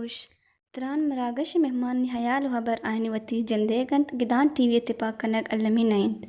gosh, Tran Maragash Mehman Hayal Haber Ainiwati Jandegant Gidan TV Tipakanag Alaminaynt.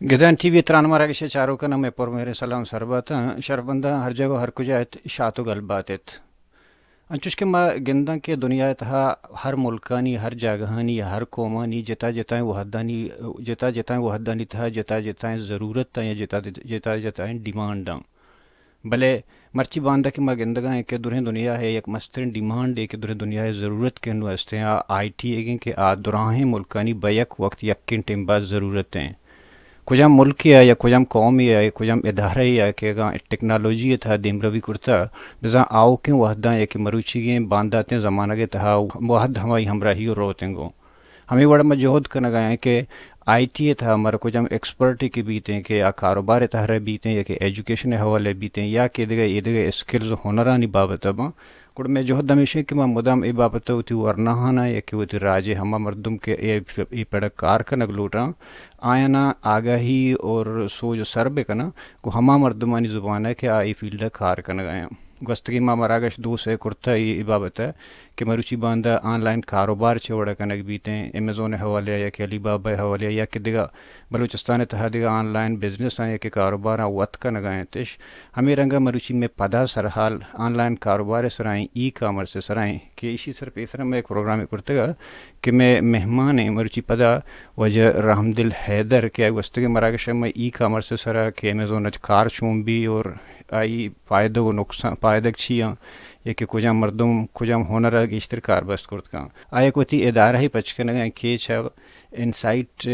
گدان T V تران مارا کے چاروں کا نام پر میرے سلام سربات شربندہ ہر جگہ ہر کجایت شاتو گل باتت انچوش کے ما گندان کے دنیا تہا ہر ملکانی ہر جاگہانی ہر قومانی جتا جتائیں وحدانی تہا جتا جتائیں ضرورت تا یا جتا جتائیں ڈیمانڈاں بلے مرچی باندھا کہ ما گندگاں کہ درہیں دنیا ہے یک مسترین ڈیمانڈ ہے کہ درہیں دنیا ہے ضرورت کے انو استے ہیں آئی ٹی ہے کہ آ دراہیں ملکانی بیک وقت یکن ٹیم بعد ضرورتیں کجام ملک ہے یا کجام قومی ہے کجام ادارہ ہے کہ گاں ٹیکنالوجی تھا دیم روی کرتا بزاں آؤ کے وحداں یا کہ مروچی گیں باندھاتے زمانہ کے تہا وحد ہمائی ہمراہی اور روتیں گو ہمیں بڑا مجہود کرنا گئے کہ آئی ٹی تھا ہمارا کجام ایکسپرٹی کی بیتیں کہ یا کاروبار تہرے بیتیں یا کہ ایجوکیشن حوالے بیتیں یا کہ دیگے اسکلز ہنرانی بابت اباں گوڑ میں جوہد ہمیشہ کہ میں مدام ای بابت ہوتی ورنہانا یا کہ ہوتی راجے ہما مردم کے ای پیڑا کار کنگ لوٹاں آیانا آگاہی اور سوچ سر بے کنا کو ہما مردمانی زبان ہے کہ آئی فیلڈ کار کنگ آیا گستگی ما مراگش دو سے کرتا ای بابت ہے کہ مروچی باندھا آن لائن کاروبار چھوڑا کنگ بیتیں امیزون حوالے یا کہ علی بابا حوالے یا کہ دیگا بلوچستان تہا دیگا آن لائن بزنس ہیں یا کہ کاروبار وط کنگ آئیں تش ہمیں رنگا مروچی میں پدا سرحال آن لائن کاروبار سرائیں ای کامرس سرائیں کہ اسی سر پیسرا میں ایک پروگرام کرتے گا کہ میں مہمان ہیں مروچی پدا وجہ رحمدل حیدر کہ گستگی مراگش میں ای کامرس سرا کہ امیزون کار چون بھی اور آئی فائدہ و نقصان فائدہ چھیاں یا کہ کجام مردم کجام ہنر گیشتر کار بست کرت کاں آیا کوتی ادارہ ہی پچکن کہ چھو انسائٹ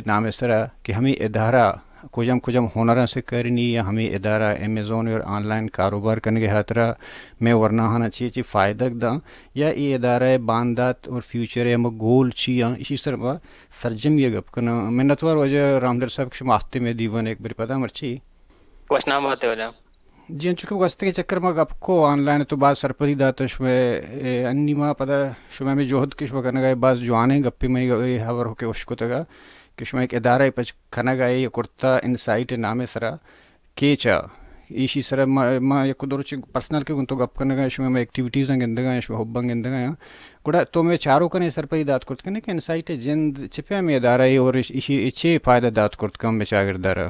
نام سرا کہ ہمیں ادارہ کجام ہنروں سے کرنی یا ہمیں ادارہ امیزون اور آن لائن کاروبار کرنے کے خاطرہ میں ورنہ ہانا چی فائدہ داں یا یہ ادارہ باندات اور فیوچر یا گول چیاں اسی طرح سرجم یہ گپ کنا میں نتوار وجہ رامدر صاحب کے ماستے میں دیوان ایک بری پتہ مرچی کچھ نام آتے ہو جا جی چونکہ واسطے کے چکر میں گپ کو آن لائن تو بعض سرپری داتش میں انی ماں پتہ شما میں جوہد کش وکرنا گئے بعض جوانے گپی میں خبر ہو کے اشکو تگا کہ شما ایک ادارہ پچ کھنا گئے یہ کرتا انسائٹ نام سرا کیچا ایشی سرا ما یک دور چ پرسنل کے گن تو گپ کرنا گئے شما میں ایکٹیویٹیز گندگا شما حبن گندگا گڑا تو میں چاروں کنے سرپری دات کرت کنے کہ انسائٹ جند چپیا میں ادارہ اور ایشی اچھے فائدہ دات کرت کم میں چاگردارا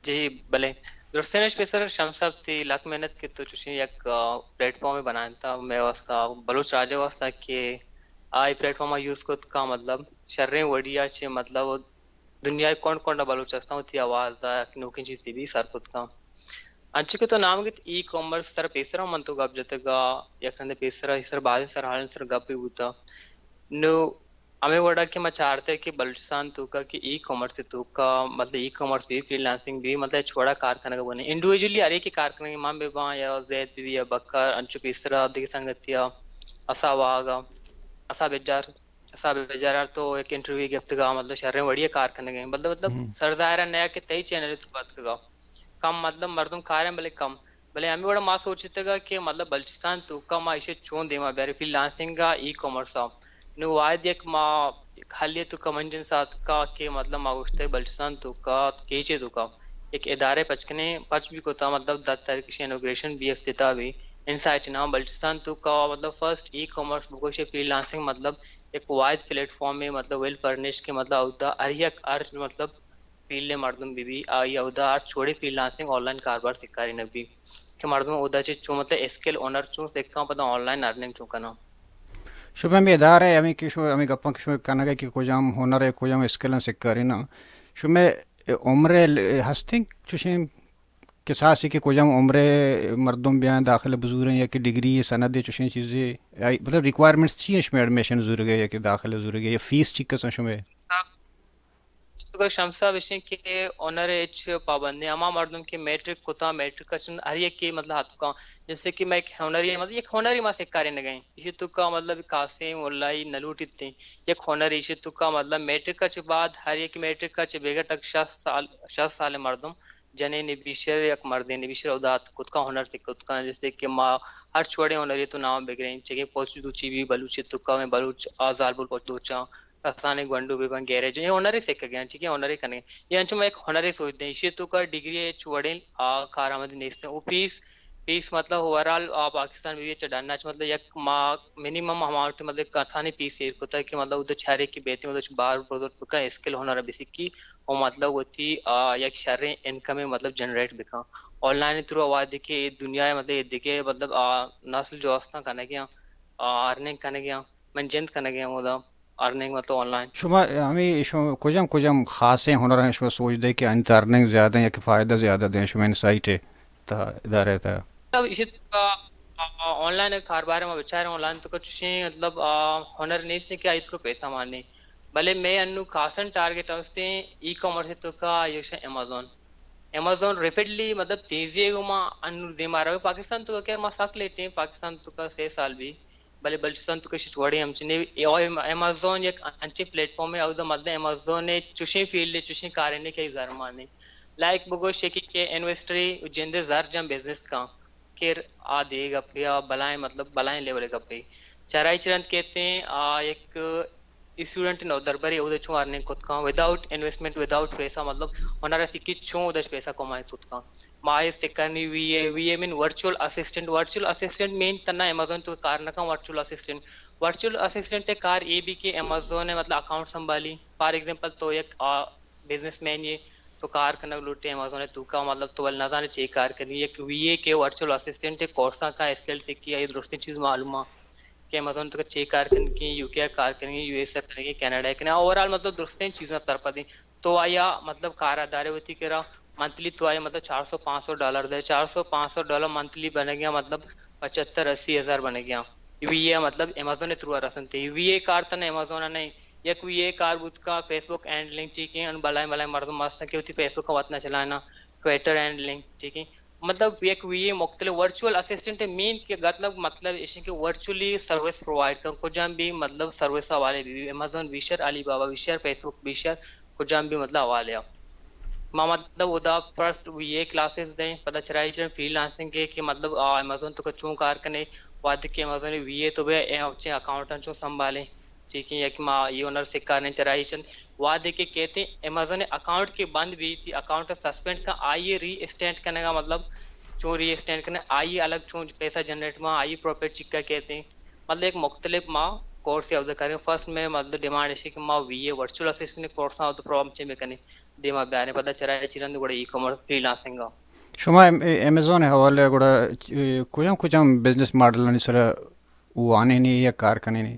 جی بلے درستینش پیسر شمس صاحب تی لاکھ محنت کے تو چوشی یک پلیٹ فارم بنائیں تھا میں واسطہ بلوچ راجہ واسطہ کہ آئی پلیٹ فارم یوز کت کا مطلب شریں وڈیا چھے مطلب دنیا کون کون بلوچستان تی آواز دا نوکین چیز تی بھی سر کت کا انچہ کے تو نام گت ای کامرس سر پیسرا من تو گپ جتے گا یک رندے پیسرا سر بازی سر حالن سر گپ بھی ہوتا نو ہمیں وڑا کہ میں چاہتے کہ بلوچستان تو کا کہ ای کامرس تو کا مطلب ای کامرس بھی فری لانسنگ بھی مطلب چھوڑا کارخانہ کا بنے انڈیویجولی ہر ایک کارخانہ کے ماں بے باں یا زید بھی یا بکر انچو پیسرا دیکھ سنگتیا اسا واگا اسا بیجار تو ایک انٹرویو گفت گا مطلب شہر وڑی کارخانہ گئے مطلب سر ظاہرہ نیا کہ تئی چینل تو بات گا کم مطلب مردم کار ہیں بلے کم بلے ہمیں بڑا ماں سوچتے گا کہ مطلب بلوچستان تو کا ماں اسے چون دے ماں بیری فری لانسنگ کا ای کامرس نو واحد ایک ماں حالیہ تو کا منجن ساتھ کا کہ مطلب ماں گوشتے بلوچستان تو کا کیچے تو کا ایک ادارے پچکنے پچ بھی کو تا مطلب دات تاریخ انوگریشن بھی افتتاح بھی انسائٹ نام بلوچستان تو کا مطلب فرسٹ ای کامرس بگوش فری لانسنگ مطلب ایک واحد پلیٹ فارم میں مطلب ویل فرنش کے مطلب ہوتا ہر یک مطلب فیلڈ مردم بھی یا ادا چھوڑی فریلانسنگ آن لائن کاروبار سکاری نبی کہ مردم ادا چو مطلب اسکل اونر چوں سکا پتہ آن لائن ارننگ چوں کنا شو می اداره امی که شو امی گپان که شو کنگه که کجام هنره کجام اسکلن سکاری نه شو می عمره هستین چوشیم که ساسی که کجام عمره مردم بیان داخل بزرگن یا که ڈگری سند چوشین چیزی مطلب ریکوائرمنٹس چی شمی ایڈمیشن زورگه یا که داخل زورگه یا فیس چی کسان شمی تو شمسا وشیں کہ اونر ایچ پابندی اما مردم کے میٹرک کوتا میٹرک کا چن ہر ایک کی مطلب ہاتھ کا جیسے کہ میں ایک ہنری مطلب ایک ہنری ما سے کارے نہ گئیں اسی تو کا مطلب قاسم والله نلوٹی تھی ایک ہنری اسی تو کا مطلب میٹرک کا چ بعد ہر ایک میٹرک کا چ بغیر تک 60 سال مردم جنے نبیشر یک مرد نبیشر اودات خود کا ہنر سے خود کا جیسے کہ ما ہر چھوڑے ہنری تو نام بگریں چگے پوچھ دو چی بھی بلوچ تو کا میں بلوچ آزال بول پوچھ دو چا آسانے گنڈو بھی بن گیرج یہ ہنری سیکھ گیا ٹھیک ہے ہنری کرنے یہ انچو میں ایک ہنری سوچ دیں اسی تو کا ڈگری چھوڑیں کارآمد نیست او پیس مطلب اوورال پاکستان بھی چڑھنا مطلب یک ما منیمم اماؤنٹ مطلب کسانی پیس ایئر کو تھا کہ مطلب ادھر چھارے کی بیتی مطلب بار پروڈکٹ کا اسکل ہونا رہا بیسکی اور مطلب ہوتی یک شرع انکم مطلب جنریٹ بکا آن لائن تھرو آواز دیکھے دنیا مطلب یہ دیکھے مطلب نسل جو آستان کرنے گیا ارننگ کرنے گیا من جنت کرنے گیا مطلب ارننگ مطلب آن لائن شما ہمیں شما کجام خاص ہنر ہیں شما سوچ دے کہ انت ارننگ زیادہ یا کہ فائدہ زیادہ دیں شما انسائٹ ہے تا ادارے تا مطلب اسی آن لائن کاروبار میں بچارے آن لائن تو کچھ مطلب ہنر نہیں سے کہ آیت کو پیسہ مارنے بھلے میں انو خاصن ٹارگیٹ ہوتے ای کامرس تو کا یہ امیزون ریپڈلی مطلب تیزی گما انو دے مارا پاکستان تو کیا ما ساک لیتے ہیں پاکستان تو کا 6 سال بھی بھلے بلوچستان تو کچھ چھوڑے ہم چنے امیزون ایک انچے پلیٹ فارم ہے او مطلب امیزون نے چوشے فیلڈ چوشے کارنے کے زرمانے لائک بگو شکی کے انویسٹری جندے زر جم بزنس کا کیر آ دے گا یا بلائیں مطلب بلائیں لیول کا پہ چرائی چرند کہتے ہیں ایک اسٹوڈنٹ نو درباری ادھر چھو ارننگ خود کا وداؤٹ انویسٹمنٹ وداؤٹ پیسہ مطلب ہنارا سکی چھو ادھر پیسہ کمائے خود کا مائے سکرنی وی اے مین ورچوئل اسسٹنٹ مین تنا امیزون تو کار نہ کا ورچوئل اسسٹنٹ کار اے بی کے امیزون نے مطلب اکاؤنٹ سنبھالی فار ایگزامپل تو ایک بزنس مین یہ تو کار کرنا لوٹے امیزون ہے تو کا مطلب تو ولنادا نے چیک کار کرنی ایک وی اے کے ورچوئل اسسٹنٹ کورسا کا اسکل سیکھی ہے درست چیز معلوم ہے کہ امیزون تو چیک کار کرنے کی یو کے کار کریں گے یو ایس کریں گے کینیڈا کریں گے اوور آل مطلب درست چیزیں سر پہ دیں تو آیا مطلب کار ادارے ہوتی کہ رہا منتھلی تو آیا مطلب $400-500 دے $400-500 منتھلی بنے گیا مطلب 75-80 ہزار بنے گیا وی اے مطلب امیزون نے تھرو رسن تھے وی اے کار تھا امیزون نہیں یک وی اے کار بود کا فیس بک اینڈ لنک ٹھیک ہے بلائیں مردم مست کی ہوتی فیس بک کا واتنا چلانا ٹویٹر اینڈ لنک ٹھیک ہے مطلب ایک وی اے مختلف ورچوئل اسسٹنٹ مین کے مطلب اس کے ورچولی سروس پرووائڈ کر کجام بھی مطلب سروس حوالے بھی امیزون ویشر علی بابا ویشر فیس بک ویشر کجام بھی مطلب حوالے ماں مطلب ادا فرسٹ وی اے کلاسز دیں پتہ چرائی چرن فری لانسنگ کے کہ مطلب امیزون تو چوں کار کرنے وعدے کے امیزون وی اے تو بھی اکاؤنٹنٹ چوں سنبھالیں ٹھیک ہے یک ماں یہ اونر سے کارنے چرائی چند وعدے کے کہتے ہیں امیزون اکاؤنٹ کے بند بھی تھی اکاؤنٹ سسپینڈ کا آئیے ری اسٹینڈ کرنے کا مطلب چوں ری اسٹینڈ کرنے آئیے الگ چوں پیسہ جنریٹ ماں آئیے پروفٹ چکا کہتے ہیں مطلب ایک مختلف ماں کورس یا کریں فرسٹ میں مطلب ڈیمانڈ ہے کہ ماں وی اے ورچوئل اسسٹنٹ کورس تو پرابلم چاہیے کرنے دیما بیانے پتہ چرائی چرن گوڑا ای کامرس فری لانسنگ شما امیزون حوالے گوڑا کجام بزنس ماڈل سر وہ آنے نہیں یا کار کرنے نہیں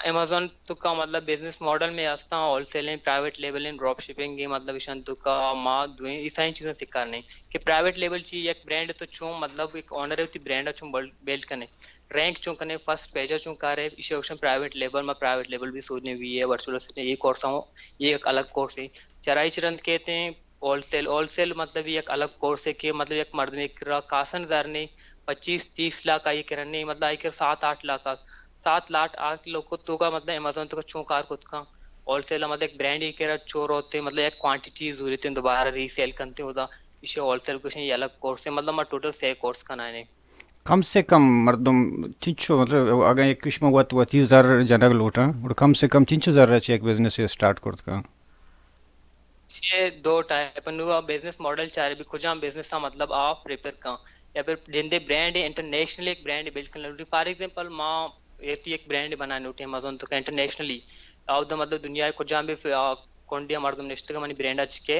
امیزون تو کا مطلب بزنس ماڈل میں آستا wholesaling private labelling drop shipping یہ مطلب اشان تو کا ماں دویں یہ ساری چیزیں سکھانے کہ پرائیویٹ لیبل چی ایک برانڈ تو چوں مطلب ایک آنر ہوتی برانڈ چوں بیلڈ کرنے رینک چوں کرنے فرسٹ پیجر چوں کارے اسی آپشن پرائیویٹ لیبل میں پرائیویٹ لیبل بھی سوچنے وی ہے ورچوئل اسسٹنٹ یہ کورس ہوں یہ ایک الگ کورس ہے چرائی چرند کہتے ہیں ہول سیل مطلب یہ ایک الگ کورس ہے کہ مطلب ایک مرد میں کاسن ہزار نے 25-30 لاکھ آئی کرنے مطلب آئی کر 7-8 لاکھ 7-8 لوگ تو کا مطلب امیزون تو کا چوں کار خود کا ہول سیل مطلب ایک برانڈ ہی کہہ رہا چور ہوتے مطلب ایک کوانٹٹی ضرورت ہے دوبارہ ری سیل کرتے ہوتا اسے ہول سیل کو یہ الگ کورس ہے مطلب میں ٹوٹل 6 کورس کرنا ہے کم سے کم مردم چنچو مطلب اگر ایک کشم ہوا تو 30,000 جنگ لوٹا اور کم سے کم 3,000 رہے ایک بزنس اسٹارٹ کرت کا یہ دو ٹائپ نو بزنس ماڈل چاہ رہے بھی کجام بزنس کا مطلب آپ ریپیئر کا یا پھر جندے برانڈ انٹرنیشنلی ایک برانڈ بلڈ کرنا فار ایگزامپل ماں ایک برانڈ بنانے اٹھے امیزون تو کا انٹرنیشنلی مطلب دنیا کو جہاں بھی కొండియా మర్దం నెక్స్ట్గా మన బ్రాండ్ వచ్చి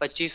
25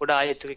ಕೂಡ ಆಯಿತು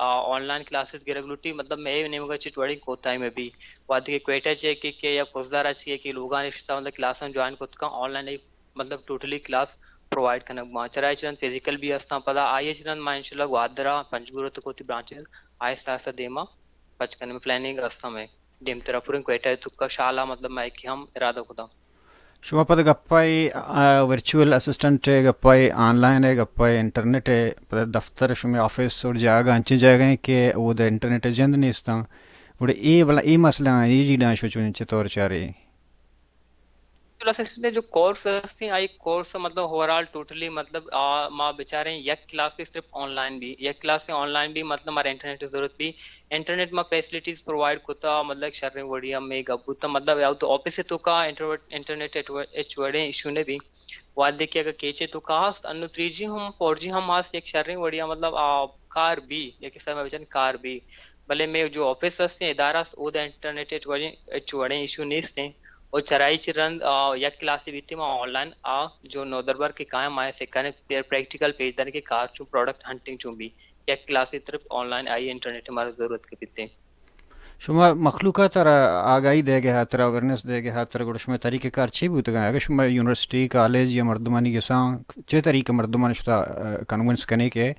آن لائن کلاسز گرگلوٹی مطلب میں نہیں مگر چٹوڑی کوتا میں بھی واد کے کوئٹہ چے کہ یا کوزدار چے کہ لوگان رشتہ مطلب کلاس جوائن کوت کا آن لائن مطلب ٹوٹلی کلاس پرووائڈ کرنا ماں چرائے چرن فزیکل بھی ہستا پتا آئیے چرن ماں انشاء اللہ وادرا پنجگورو تو کوتی برانچز آہستہ آہستہ دیما بچ کرنے میں پلاننگ ہستا میں دیم تیرا پورن کوئٹہ تو کا شالا مطلب میں کہ ہم ارادہ کوتا شما پد گپائی ورچوئل اسسٹنٹ گپائی آن لائن گپائی انٹرنیٹ پد دفتر شما آفس اور جاگا انچے جاگا کہ وہ دا انٹرنیٹ جند نہیں استا وڑے اے بلا اے مسئلہ یہ جی ڈانش وچو انچے طور چارے جو کورس ہیں آئی کورس مطلب اوورال ٹوٹلی مطلب ماں بیچارے یک کلاس سے صرف آن لائن بھی یک کلاس سے آن لائن بھی مطلب ہمارے انٹرنیٹ کی ضرورت بھی انٹرنیٹ میں فیسلٹیز پرووائڈ کوتا مطلب شرح وڑیا میں گبوتا مطلب یا تو آفس سے تو کا انٹرنیٹ ایچ وڑے ایشو نے بھی واد دیکھیے اگر کیچے تو کہاست انو 3G ہم 4G ہم آس ایک شرح وڑیا مطلب کار بھی یا کس طرح بیچارے کار بھی بھلے میں جو آفس ہستے ادارہ او دا انٹرنیٹ ایچ وڑے ایشو نہیں ستے اور چرائی چرن یک کلاسی بیتی میں آن لائن جو نو دربار کے قائم آئے سے کرنے پریکٹیکل پیج دن کے کار چوں پروڈکٹ ہنٹنگ چوں بھی یک کلاسی طرف آن لائن آئی انٹرنیٹ ہمارا ضرورت کے بیتے شما مخلوقات را آگاہی دے گے ہاتھ را اویرنس دے گے ہاتھ را گوڑ شما طریقہ کار چی بوتا گا اگر شما یونیورسٹی کالج یا مردمانی کے ساں چے طریقہ مردمان شتا کنونس کنے کے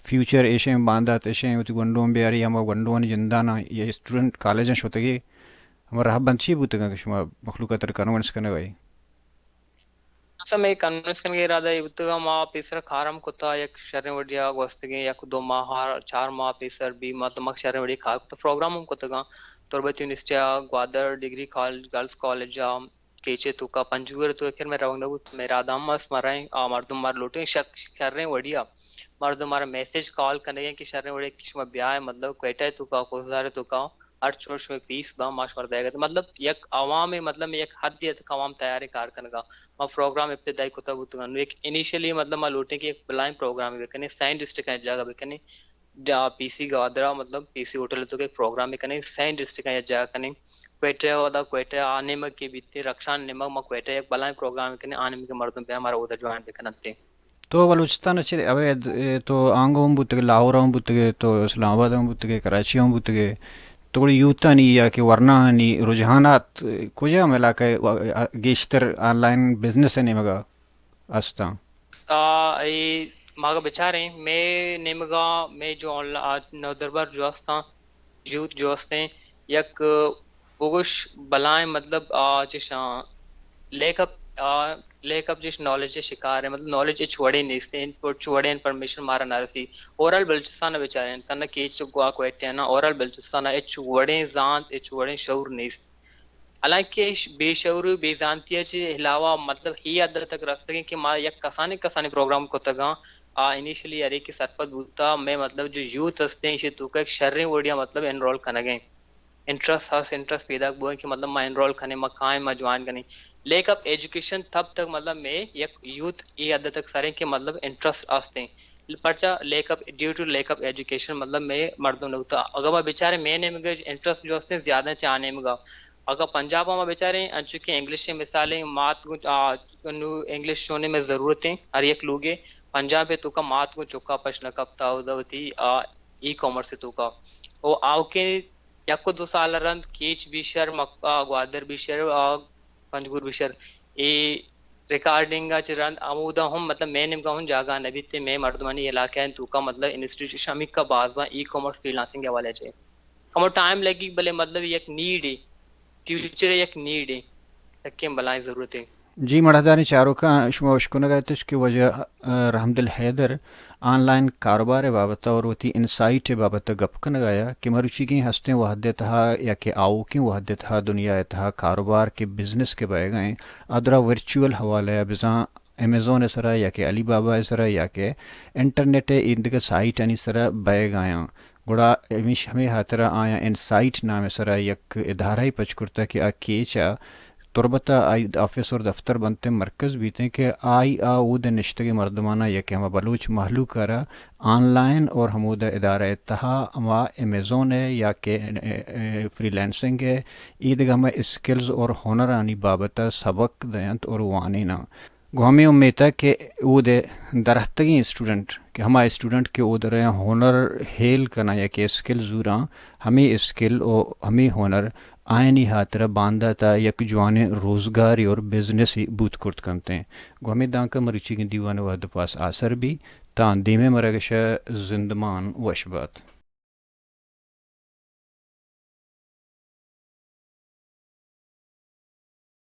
فیوچر ایشیں باندات ایشیں ہوتی گنڈوں بیاری ہم گنڈوں جندانا یہ اسٹوڈنٹ کالجیں شوتا گے ہمارا رہا بند چی بوتا گا کہ شما مخلوقات را کنونس کنے گئی اصلا میں کنونس کرنے کے ارادہ یہ بوتا ماں پیسر کھارم کتا یک شرح وڈیا گوستگی یک 2 ماہ 4 ماہ پیسر بھی مطلب شرح وڈیا کھار کتا پروگرام ہم کتا گا Turbat university Gwadar degree college girls college کیچے تو کا پنجور تو اخر میں رونگ نبوت میرا دام اس مرائیں مردم مار لوٹیں شرح وڈیا مردم مارا میسیج کال کرنے کہ شرح وڈیا کشمہ بیاہ مطلب کوئٹہ تو کا کوزدار تو کا ہر چوش میں فیس با ماشور دے گا مطلب یک عوام مطلب یک حد تک عوام تیاری کار کرنے گا ما پروگرام ابتدائی کوتا بوتگا نو ایک انیشلی مطلب ما لوٹیں کہ ایک بلائن پروگرام بکنے سائن ڈسٹرکٹ ہے جگہ بکنے پی سی گوادرا مطلب پی سی ہوٹل تو ایک پروگرام بکنے سائن ڈسٹرکٹ ہے جگہ کنے کوئٹہ ودا کوئٹہ آنے میں کی بیتی رکشان نمک ما کوئٹہ ایک بلائن پروگرام بکنے آنے میں کے مردم پہ ہمارا ادھر جوائن بکنتے تو بلوچستان اچھے اوے تو آنگو ہم بوتگے لاہور ہم بوتگے تو اسلام آباد ہم بوتگے کراچی ہم بوتگے توڑی یوتا نہیں یا کہ ورنہ نہیں رجحانات کجا ملا کہ گیشتر آن لائن بزنس ہے نمگا استا ماگا بچارے میں نمگا میں جو نو دربار جو استا یوتھ جو استے یک بگوش بلائیں مطلب لیک اپ جس نالج شکار ہے مطلب نالج چھوڑے نہیں استے انپوٹ چھوڑے انفارمیشن مارا نہ رسی اورال بلوچستان بیچارے تنہ کیچ گوا کوئٹہ نا اورال بلوچستان چھوڑے زانت چھوڑے شعور نہیں استے حالانکہ بے شعور بے زانتیہ چے علاوہ مطلب ہی حد تک رستے کہ ما یک کسانے پروگرام کو تگا انیشلی ارے کی سرپت بوتا میں مطلب جو یوتھ ہستے ہیں تو کا ایک شرح وڈیا مطلب انرول کرنا گئے انٹرسٹ پیدا ہوا کہ مطلب میں انرول کرنے میں قائم میں جوائن کرنے لیک اپ ایجوکیشن تب تک مطلب میں یک یوتھ یہ حد تک سارے کہ مطلب انٹرسٹ آستے ہیں پرچا lack of due to lack of education مطلب میں مردوں نے ہوتا اگر میں بیچارے میں نے مگر انٹرسٹ جو ہستے ہیں زیادہ چاہنے مگا اگر پنجاب میں بیچارے چونکہ انگلش مثالیں مات انگلش ہونے میں ضرورت ہیں ہر ایک لوگے پنجاب تو کا مات کو چکا پشنا کپتا ادوتی ای کامرس تو کا وہ آو کے یک 2 سال رند کیچ بیشر گوادر بیشر پنجگور بیشر ای ریکارڈنگ چرند آمودہ ہم مطلب میں نمگا ہوں جاگا نبی تے میں مردمانی علاقہ ہیں تو کا مطلب انسٹیٹیوشن شامک کا باز با ای کامرس فری لانسنگ کے حوالے چاہیے کمو ٹائم لگی بلے مطلب یک نیڈ ہے فیوچر یک نیڈ ہے تک بلائیں ضرورت ہے جی مڑھدانی چاروں کا شما اشکونا گئے تش کی وجہ رحمد الحیدر آن لائن کاروبار بابتا اور وتی انسائٹ بابتا گپ کن گایا کہ مروچی کی ہستے وحدے تہا یا کہ آؤ کی وحدے تہا دنیا تہا کاروبار کے بزنس کے بائے گئیں ادرا ورچوئل حوالے بزاں امیزون اسرا یا کہ علی بابا اسرا یا کہ انٹرنیٹ اندگا سائٹ انی سرا بائے گایاں گوڑا امیش ہمیں ہاترا آیا انسائٹ نام سرا یک ادارہ ہی پچ کرتا کہ کیچا تربتہ آئی آفس اور دفتر بنتے مرکز بیتے کہ آئی آود نشتگی مردمانہ یا کہ ہما بلوچ محلو کرا آن لائن اور ہمودہ ادارہ اتہا ہما امیزون ہے یا کہ فری لینسنگ ہے عیدگاہ ہما اسکلز اور ہنر آنی بابتا سبق دیانت اور وانینا گو ہمیں امید ہے کہ وہ دے درختگی اسٹوڈنٹ کہ ہمارے اسٹوڈنٹ کے ادھر ہنر ہیل کرنا یا کہ اسکل زوراں ہمیں اسکل او ہمیں ہنر آئینی ہاترہ باندھا تا یک جوانے روزگاری اور بزنس ہی بوت کرت کنتے ہیں گو ہمیں دانکہ مریچی کی دیوانے وحد پاس آثر بھی تان دیمے مرگش زندمان وش بات